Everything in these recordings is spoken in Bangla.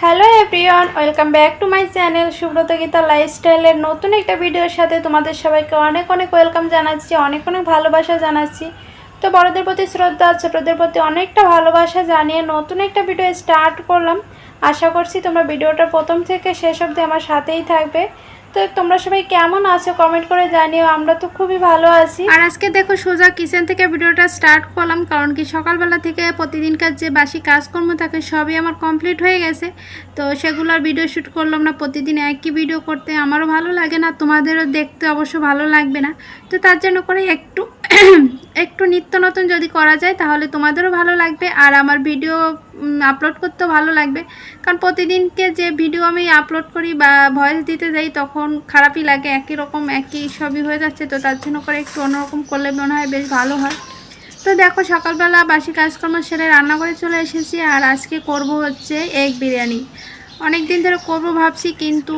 Hello everyone, welcome back to my channel Subrata Gita লাইফস্টাইলের নতুন একটা ভিডিওর সাথে তোমাদের সবাইকে অনেক অনেক ওয়েলকাম জানাচ্ছি, অনেক অনেক ভালোবাসা জানাচ্ছি। তো বড়দের প্রতি শ্রদ্ধা, ছোটদের প্রতি অনেকটা ভালোবাসা জানিয়ে নতুন একটা ভিডিও স্টার্ট করলাম। আশা করছি তোমরা ভিডিওটা প্রথম থেকে শেষ অবধি আমার সাথেই থাকবে। তো তোমরা সবাই কেমন আছো কমেন্ট করে জানিও, আমরা তো খুবই ভালো আছি। আর আজকে দেখো সোজা কিচেন থেকে ভিডিওটা স্টার্ট করলাম, কারণ কি সকালবেলা থেকে প্রতিদিনকার যে বাসি কাজকর্ম থাকে সবই আমার কমপ্লিট হয়ে গেছে। তো সেগুলোর ভিডিও শ্যুট করলাম না, প্রতিদিন একই ভিডিও করতে আমারও ভালো লাগে না, তোমাদেরও দেখতে অবশ্য ভালো লাগবে না। তো তার জন্য করে একটু একটু নিত্য নতুন যদি করা যায় তাহলে তোমাদেরও ভালো লাগবে আর আমার ভিডিও আপলোড করতেও ভালো লাগবে। কারণ প্রতিদিনকে যে ভিডিও আমি আপলোড করি বা ভয়েস দিতে যাই তখন খারাপই লাগে, একই রকম একই সবই হয়ে যাচ্ছে। তো তার জন্য করে একটু অন্যরকম করলে মনে হয় বেশ ভালো হয়। তো দেখো সকালবেলা বাসি কাজকর্ম সেরে রান্না করে চলে এসেছি, আর আজকে করব হচ্ছে এগ বিরিয়ানি। অনেক দিন ধরে করবো ভাবছি কিন্তু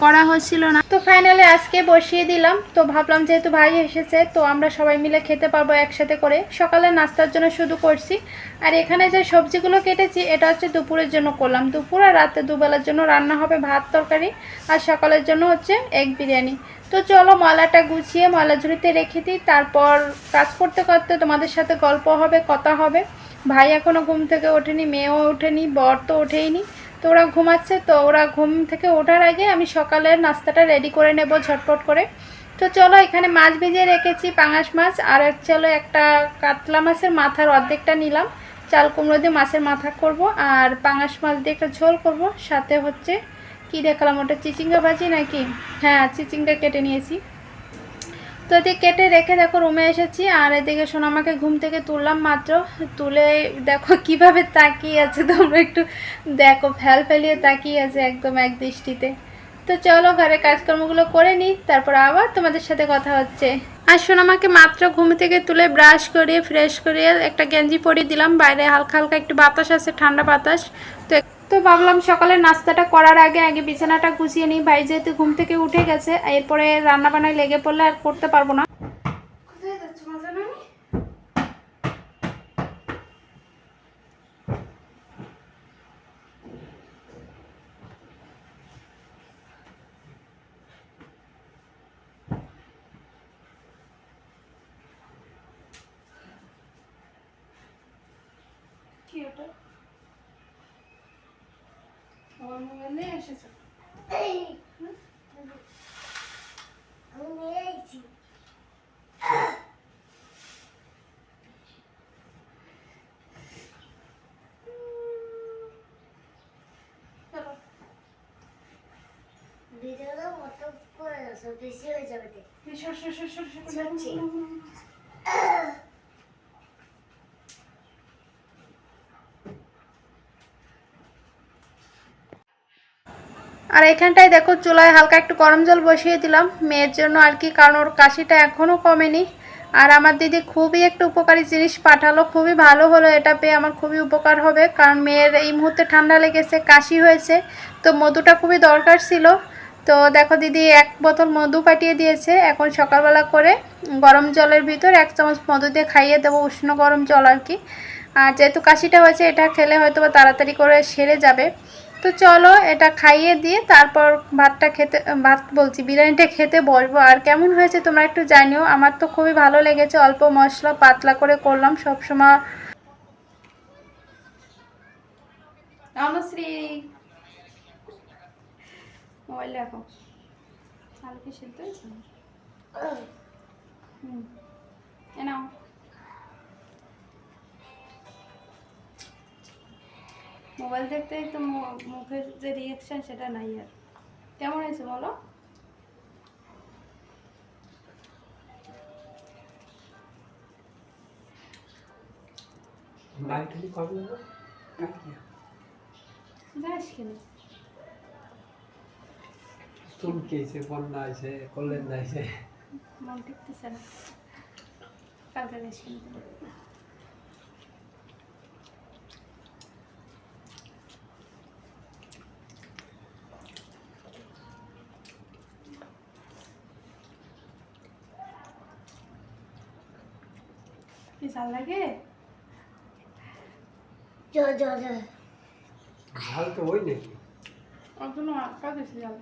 করা হচ্ছিল না, তো ফাইনালি আজকে বসিয়ে দিলাম। তো ভাবলাম যেহেতু ভাই এসেছে তো আমরা সবাই মিলে খেতে পারবো একসাথে করে, সকালে নাস্তার জন্য শুধু করছি। আর এখানে যে সবজিগুলো কেটেছি এটা হচ্ছে দুপুরের জন্য করলাম, দুপুর আর রাতে দুবেলার জন্য রান্না হবে ভাত তরকারি, আর সকালের জন্য হচ্ছে এগ বিরিয়ানি। তো চলো ময়লাটা গুছিয়ে ময়লা ঝুড়িতে রেখে দিই, তারপর কাজ করতে করতে তোমাদের সাথে গল্প হবে, কথা হবে। ভাই এখনও ঘুম থেকে ওঠেনি, মেয়েও ওঠেনি, বর তো ওঠেইনি। তো ওরা ঘুমাচ্ছে, তো ওরা ঘুম থেকে ওঠার আগে আমি সকালের নাস্তাটা রেডি করে নেব ঝটপট করে। তো চলো এখানে মাছ ভেজে রেখেছি, পাঙাশ মাছ, আর চলো একটা কাতলা মাছের মাথার অর্ধেকটা নিলাম, চাল কুমড়ো দিয়ে মাছের মাথা করব, আর পাঙাশ মাছ দিয়ে একটা ঝোল করব। সাথে হচ্ছে কি দেখলাম ওটা চিচিঙ্গা ভাজি নাকি, হ্যাঁ চিচিঙ্গা কেটে নিয়েছি। তো এদিকে কেটে রেখে দেখো রুমে এসেছি, আর এদিকে সোনামাকে ঘুম থেকে তুললাম মাত্র, তুলে দেখো কিভাবে তাকিয়ে আছে, তোমরা একটু দেখো ফেলিয়ে তাকিয়ে আছে একদম এক দৃষ্টিতে। তো চলো ঘরে কাজকর্মগুলো করে নিই, তারপর আবার তোমাদের সাথে কথা হচ্ছে। আর সোনামাকে মাত্র ঘুম থেকে তুলে ব্রাশ করিয়ে ফ্রেশ করিয়ে একটা গেঞ্জি পরিয়ে দিলাম, বাইরে হালকা হালকা একটু বাতাস আছে, ঠান্ডা বাতাস। তো ভাবলাম সকালের নাস্তাটা করার আগে আগে বিছানাটা গুছিয়ে নিই, ভাই যেহেতু ঘুম থেকে উঠে গেছে, এরপরে রান্না বান্নায় লেগে পড়লে আর করতে পারবো না। কোথায় যাচ্ছ মা জানো? কি ওটা আমার মোবাইল নিয়ে এসেছো? ভিডিওটা মতো করে দাও, বেশি হয়ে যাবে। আর এখানটায় দেখো চুলায় হালকা একটু গরম জল বসিয়ে দিলাম মেয়ের জন্য আর কি, কারণ ওর কাশিটা এখনও কমেনি। আর আমার দিদি খুবই একটা উপকারী জিনিস পাঠালো, খুবই ভালো হলো, এটা পেয়ে আমার খুবই উপকার হবে, কারণ মেয়ের এই মুহূর্তে ঠান্ডা লেগেছে, কাশি হয়েছে, তো মধুটা খুবই দরকার ছিল। তো দেখো দিদি এক বোতল মধু পাঠিয়ে দিয়েছে, এখন সকালবেলা করে গরম জলের ভিতর 1 চামচ মধু দিয়ে খাইয়ে দেবো, উষ্ণ গরম জল আর কি। আর যেহেতু কাশিটা হয়েছে এটা খেলে হয়তো বা তাড়াতাড়ি করে সেরে যাবে। তো চলো এটা খাইয়ে দিয়ে তারপর ভাত বলছি বিরিয়ানিটা খেতে বসবো। আর কেমন হয়েছে তোমরা একটু জানিও, আমার তো খুবই ভালো লেগেছে, অল্প মশলা পাতলা করে করলাম সবসময়। অনুশ্রী মোবাইল রাখো, আলু কি সিদ্ধ হয়েছে? নাও মোবাইল দেখতে তো মুখের যে রিয়াকশন সেটা নাই। আর কেমন হয়েছে বলো? যাস কেন চমকেছে, বন্যা আছে, কল্যাণ আছে, মন টিকতেছে না, কালকে যাস কিন্তু কি ঝাল লাগে? ঝাল তো ওই নাকি অতনো আটকা দিছি জাল।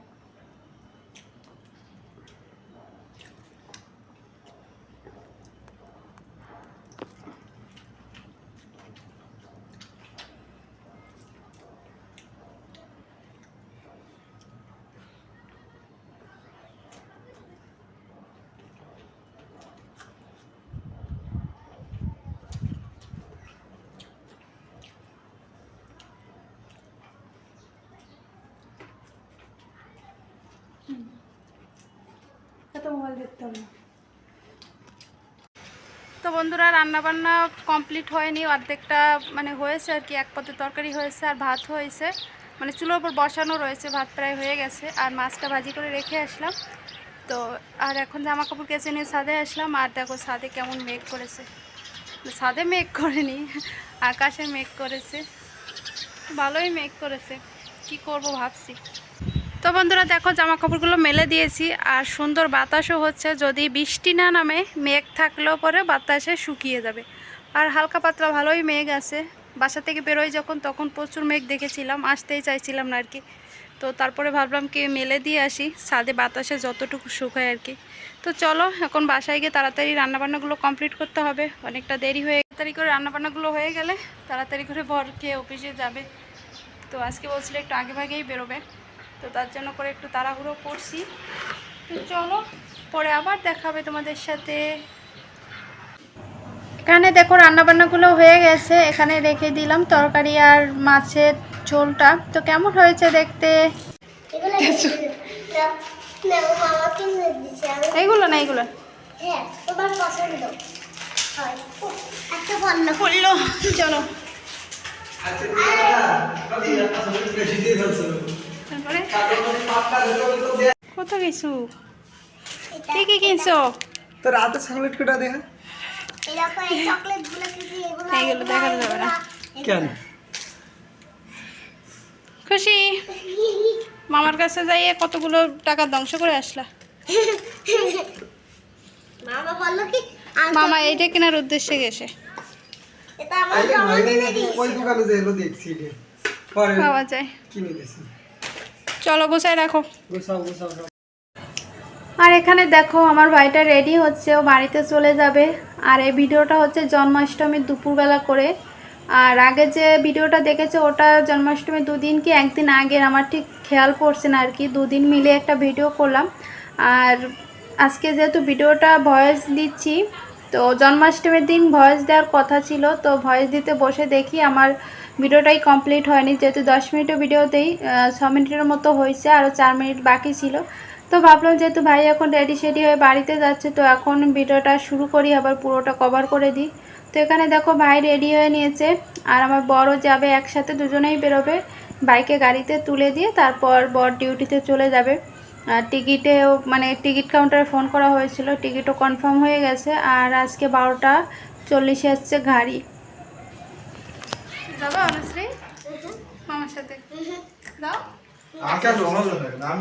এত মোবাইল দেখতে হবে না। তো বন্ধুরা রান্নাবান্না কমপ্লিট হয়নি, অর্ধেকটা মানে হয়েছে আর কি, এক পদের তরকারি হয়েছে আর ভাত হয়েছে, মানে চুলোর উপর বসানো রয়েছে, ভাত প্রায় হয়ে গেছে। আর মাছটা ভাজি করে রেখে আসলাম। তো আর এখন জামা কাপড় কেচে নিয়ে ছাদে আসলাম। আর দেখো ছাদে কেমন মেঘ করেছে, ছাদে মেঘ করেনি, আকাশে মেঘ করেছে, ভালোই মেঘ করেছে, কি করব ভাবছি। তো বন্ধুরা দেখো জামা কাপড়গুলো মেলে দিয়েছি আর সুন্দর বাতাসও হচ্ছে, যদি বৃষ্টি না নামে মেঘ থাকলেও পরে বাতাসে শুকিয়ে যাবে। আর হালকা পাতলা ভালোই মেঘ আছে, বাসা থেকে বেরোই যখন তখন প্রচুর মেঘ দেখেছিলাম, আসতেই চাইছিলাম না আর কি। তো তারপরে ভাবলাম কি মেলে দিয়ে আসি, ছাদে বাতাসে যতটুকু শুকায় আর কি। তো চলো এখন বাসায় গিয়ে তাড়াতাড়ি রান্নাবান্নাগুলো কমপ্লিট করতে হবে, অনেকটা দেরি হয়ে, তাড়াতাড়ি করে রান্নাবান্নাগুলো হয়ে গেলে তাড়াতাড়ি করে বর খেয়ে অফিসে যাবে। তো আজকে বলছিল একটু আগে ভাগেই বেরোবে, তো তার জন্য করে একটু তাড়াহুড়ো করছি। তো চলো পরে আবার দেখা হবে তোমাদের সাথে। এখানে দেখো রান্নাবান্নাগুলো হয়ে গেছে, এখানে রেখে দিলাম তরকারি আর মাছের ঝোলটা। তো কেমন হয়েছে দেখতে? এগুলো না ও মামা কিনে দিয়েছে আমি। এইগুলো না এইগুলো হ্যাঁ তোমার পছন্দ হয়। একটা বন্ধ করলো। চলো তারপরে কত কিছু কি কি কিনছো? তো রাতে চকলেট কোটা দেখা এরকম এই চকলেটগুলো কিছু এইগুলো দেখানো যাবে না। কেন? খুশি মামার কাছে যাইয়ে কতগুলো টাকা ধ্বংস করে আসলা। মামা বললো কি মামা এইটা কেনার উদ্দেশ্যে গেছে, এটা আমার জন্মদিনে দিয়েছে। ওই দোকানে যে এলো দেখছি রে পরে পাওয়া যায়। কিনে গেছি। চলো গোছায় রাখো। গোছাও গোছাও সব। আর এখানে দেখো আমার ভাইটা রেডি হচ্ছে, ও বাড়িতে চলে যাবে। আর এই ভিডিওটা হচ্ছে জন্মাষ্টমীর দুপুরবেলা করে। আর আগে যে ভিডিওটা দেখেছে ওটা জন্মাষ্টমী দুদিন কি একদিন আগের, আমার ঠিক খেয়াল পড়ছে না আর কি, দুদিন মিলে একটা ভিডিও করলাম। আর আজকে যেহেতু ভিডিওটা ভয়েস দিচ্ছি, তো জন্মাষ্টমীর দিন ভয়েস দেওয়ার কথা ছিল, তো ভয়েস দিতে বসে দেখি আমার ভিডিওটাই কমপ্লিট হয়নি, যেহেতু 10 মিনিটের ভিডিওতেই 6 মিনিটের মতো হয়েছে, আরও 4 মিনিট বাকি ছিল। তো ভাবলাম যেহেতু ভাই এখন রেডি সেডি হয়ে বাড়িতে যাচ্ছে, তো এখন ভিডিওটা শুরু করি, আবার পুরোটা কভার করে দিই। তো এখানে দেখো ভাই রেডি হয়ে নিয়েছে, আর আমার বড় যাবে একসাথে, দুজনেই বেরোবে, বাইকে গাড়িতে তুলে দিয়ে তারপর বর ডিউটিতে চলে যাবে। আর টিকিটেও মানে টিকিট কাউন্টারে ফোন করা হয়েছিল, টিকিটও কনফার্ম হয়ে গেছে। আর আজকে 12:40 আসছে গাড়ি। যাবা অনুশ্রী মামার সাথে? যাও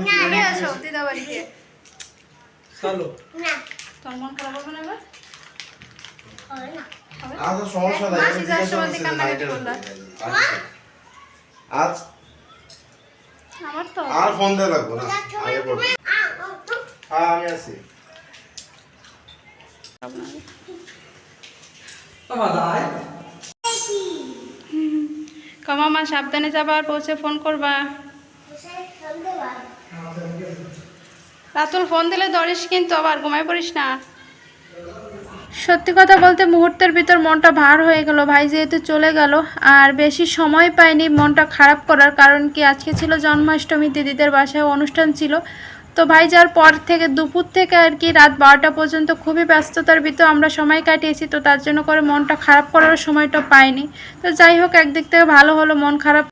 চলে আসো দিদা বাড়িতে। চলো না তোর মন খারাপ হবে না এবার? হয় না। হবে? আজ সমস্যা নাই মাসি যাওয়ার সময় দিয়ে কান্নাকাটি করলা। আজ আমার তো আর ফোন দেওয়া লাগবো না আগে বলবো হ্যাঁ আমি আছি দাদা মামা সাবধানে যাবা, আর পৌঁছে ফোন করবা। রাতুল ফোন দিলে ধরিস কিন্তু, আবার ঘুমাই পড়িস না। সত্যি কথা বলতে মুহূর্তের ভিতর মনটা ভার হয়ে গেল, ভাই যেহেতু চলে গেল। আর বেশি সময় পাইনি মনটা খারাপ করার, কারণ কি আজকে ছিল জন্মাষ্টমী, দিদিদের বাসায় অনুষ্ঠান ছিল। তো ভাই যাওয়ার পর থেকে দুপুর থেকে আর কি রাত 12টা পর্যন্ত খুবই ব্যস্ততার ভিতর আমরা সময় কাটিয়েছি, তো তার জন্য করে মনটা খারাপ করার সময়টা পাইনি। তো যাই হোক একদিক থেকে ভালো হলো, মন খারাপ